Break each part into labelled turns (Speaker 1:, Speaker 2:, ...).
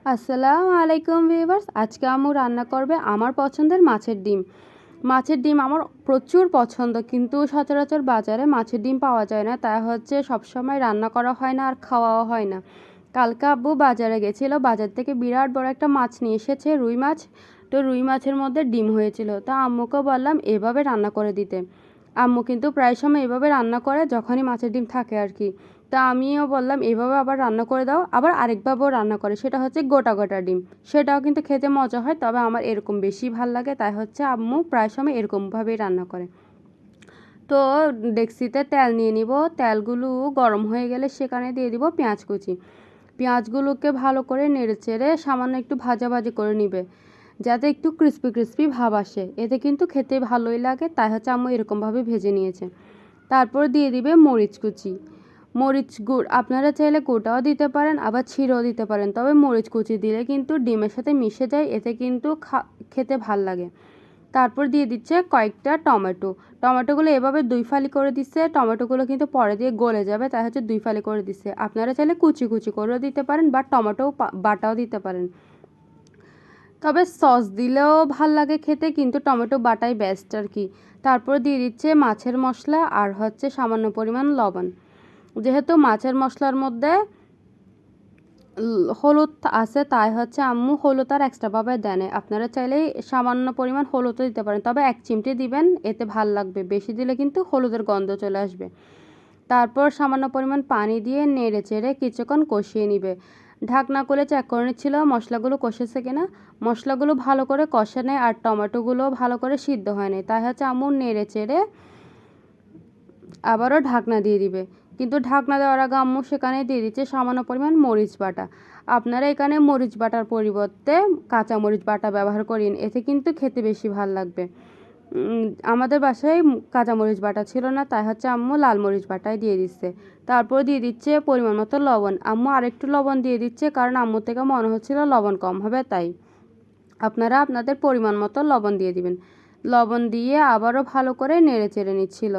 Speaker 1: আসসালামু আলাইকুম ভিউয়ার্স, আজকে আম্মু রান্না করবে আমার পছন্দের মাছের ডিম। মাছের ডিম আমার প্রচুর পছন্দ, কিন্তু সচরাচর বাজারে মাছের ডিম পাওয়া যায় না, তাই হচ্ছে সবসময় রান্না করা হয় না আর খাওয়াও হয় না। কালকে আব্বু বাজারে গেছিলো, বাজার থেকে বিরাট বড় একটা মাছ নিয়ে এসেছে, রুই মাছ। তো রুই মাছের মধ্যে ডিম হয়েছিল, তা আম্মুকে বললাম এভাবে রান্না করে দিতে। আম্মু কিন্তু প্রায় সময় এভাবে রান্না করে যখনই মাছের ডিম থাকে আর কি। তা আমিও বললাম এভাবে আবার রান্না করে দাও। আবার আরেকভাবেও রান্না করে, সেটা হচ্ছে গোটা গোটা ডিম। সেটাও কিন্তু খেতে মজা হয়, তবে আমার এরকম বেশি ভাল লাগে, তাই হচ্ছে আম্মু প্রায় সময় এরকমভাবেই রান্না করে। তো ডেক্সিতে তেল নিয়ে নিব, তেলগুলো গরম হয়ে গেলে সেখানে দিয়ে দিব পেঁয়াজ কুচি। পেঁয়াজগুলোকে ভালো করে নেড়ে চেড়ে সামান্য একটু ভাজা ভাজি করে নিবে, যাতে একটু ক্রিস্পি ক্রিস্পি ভাব আসে, এতে কিন্তু খেতে ভালোই লাগে, তাই হচ্ছে আম্মু এরকমভাবে ভেজে নিয়েছে। তারপর দিয়ে দিবে মরিচ কুচি। মরিচ গুঁড় আপনারা চাইলে গোটাও দিতে পারেন, আবার ছিঁড়েও দিতে পারেন, তবে মরিচ কুচি দিলে কিন্তু ডিমের সাথে মিশে যায়, এতে কিন্তু খেতে ভাল লাগে। তারপর দিয়ে দিচ্ছে কয়েকটা টমেটো। টমেটোগুলো এভাবে দুই ফালি করে দিচ্ছে, টমেটোগুলো কিন্তু পরে দিয়ে গলে যাবে, তাই হচ্ছে দুই ফালি করে দিচ্ছে। আপনারা চাইলে কুচি কুচি করেও দিতে পারেন বা টমেটো বাটাও দিতে পারেন, তবে সস দিলেও ভাল লাগে খেতে, কিন্তু টমেটো বাটাই বেস্ট আর কি। তারপর দিয়ে দিচ্ছে মাছের মশলা আর হচ্ছে সামান্য পরিমাণ লবণ। যেহেতু মাছের মশলার মধ্যে হলুদ আছে, তাই হচ্ছে আম্মু হলুদ আর এক্সট্রাভাবে দেন। আপনারা চাইলে সামান্য পরিমাণ হলুদও দিতে পারেন, তবে 1 চিমটি দিবেন, এতে ভাল লাগবে। বেশি দিলে কিন্তু হলুদের গন্ধ চলে আসবে। তারপর সামান্য পরিমাণ পানি দিয়ে নেড়ে চেড়ে কিছুক্ষণ কষিয়ে নিবে। ঢাকনা খুলে চেক করে নিচ্ছিল মশলাগুলো কষেছে কিনা। মশলাগুলো ভালো করে কষে নেয় আর টমেটোগুলো ভালো করে সিদ্ধ হয় নাই, তাই হচ্ছে আম্মু নেড়ে চেড়ে আবারও ঢাকনা দিয়ে দিবে। কিন্তু ঢাকনা দেওয়ার আগে আম্মু সেখানে দিয়ে দিচ্ছে সামান্য পরিমাণ মরিচ বাটা। আপনারা এখানে মরিচ বাটার পরিবর্তে কাঁচা মরিচ বাটা ব্যবহার করেন, এতে কিন্তু খেতে বেশি ভাল লাগবে। আমাদের বাসায় কাঁচা মরিচ বাটা ছিল না, তাই হচ্ছে আম্মু লাল মরিচ বাটাই দিয়ে দিচ্ছে। তারপর দিয়ে দিচ্ছে পরিমাণ মতো লবণ। আম্মু আরেকটু লবণ দিয়ে দিচ্ছে, কারণ আম্মু থেকে মনে হচ্ছিল লবণ কম হবে, তাই। আপনারা আপনাদের পরিমাণ মতো লবণ দিয়ে দিবেন। লবণ দিয়ে আবারও ভালো করে নেড়ে চেড়ে নিচ্ছিল।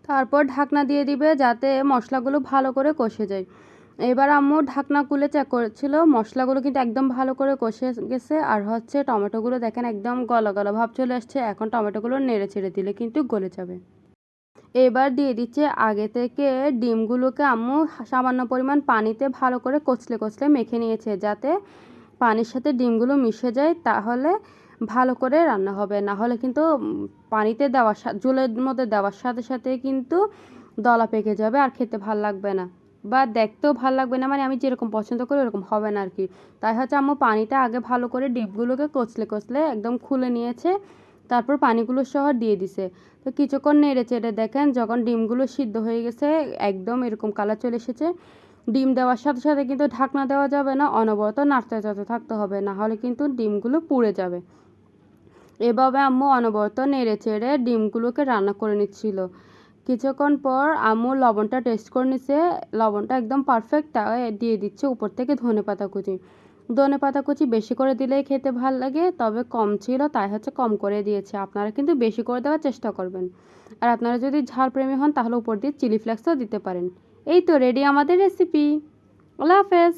Speaker 1: তারপর ঢাকনা দিয়ে দিবে, যাতে মশলাগুলো ভালো করে কষে যায়। এবার আম্মু ঢাকনা খুলে চেক করেছিল, মশলাগুলো কিন্তু একদম ভালো করে কষে গেছে, আর হচ্ছে টমেটোগুলো দেখেন একদম গলা গলা ভাব চলে আসছে। এখন টমেটোগুলো নেড়ে ছেড়ে দিলে কিন্তু গলে যাবে। এবার দিয়ে দিচ্ছে আগে থেকে ডিমগুলোকে আম্মু সামান্য পরিমাণ পানিতে ভালো করে কচলে কচলে মেখে নিয়েছে, যাতে পানির সাথে ডিমগুলো মিশে যায়, তাহলে ভালো করে রান্না হবে। না হলে কিন্তু পানিতে দেওয়ার ঝোলের মধ্যে দেওয়ার সাথে সাথে কিন্তু দলা পেকে যাবে আর খেতে ভাল লাগবে না, বা দেখতেও ভাল লাগবে না, মানে আমি যেরকম পছন্দ করি ওরকম হবে না আর কি। তাই হচ্ছে আম্মু পানিতে আগে ভালো করে ডিমগুলোকে কচলে কচলে একদম খুলে নিয়েছে, তারপর পানিগুলো সহ দিয়ে দিছে। তো কিছুক্ষণ নেড়ে চেড়ে দেখেন, যখন ডিমগুলো সিদ্ধ হয়ে গেছে, একদম এরকম কালার চলে এসেছে। ডিম দেওয়ার সাথে সাথে কিন্তু ঢাকনা দেওয়া যাবে না, অনবরত নাড়তে চাড়তে থাকতে হবে, না হলে কিন্তু ডিমগুলো পুড়ে যাবে। এভাবে আম্মু অনবরত নেড়ে চেড়ে ডিমগুলোকে রান্না করে নিচ্ছিল। কিছুক্ষণ পর আম্মু লবণটা টেস্ট করে নিচ্ছে, লবণটা একদম পারফেক্ট, তাই দিয়ে দিচ্ছে উপর থেকে ধনেপাতা কুচি। ধনেপাতা কুচি বেশি করে দিলেই খেতে ভাল লাগে, তবে কম ছিল তাই হচ্ছে কম করে দিয়েছে। আপনারা কিন্তু বেশি করে দেওয়ার চেষ্টা করবেন। আর আপনারা যদি ঝাল প্রেমী হন তাহলে উপর দিয়ে চিলি ফ্লেক্সও দিতে পারেন। এই তো রেডি আমাদের রেসিপি। আল্লাহ হাফেজ।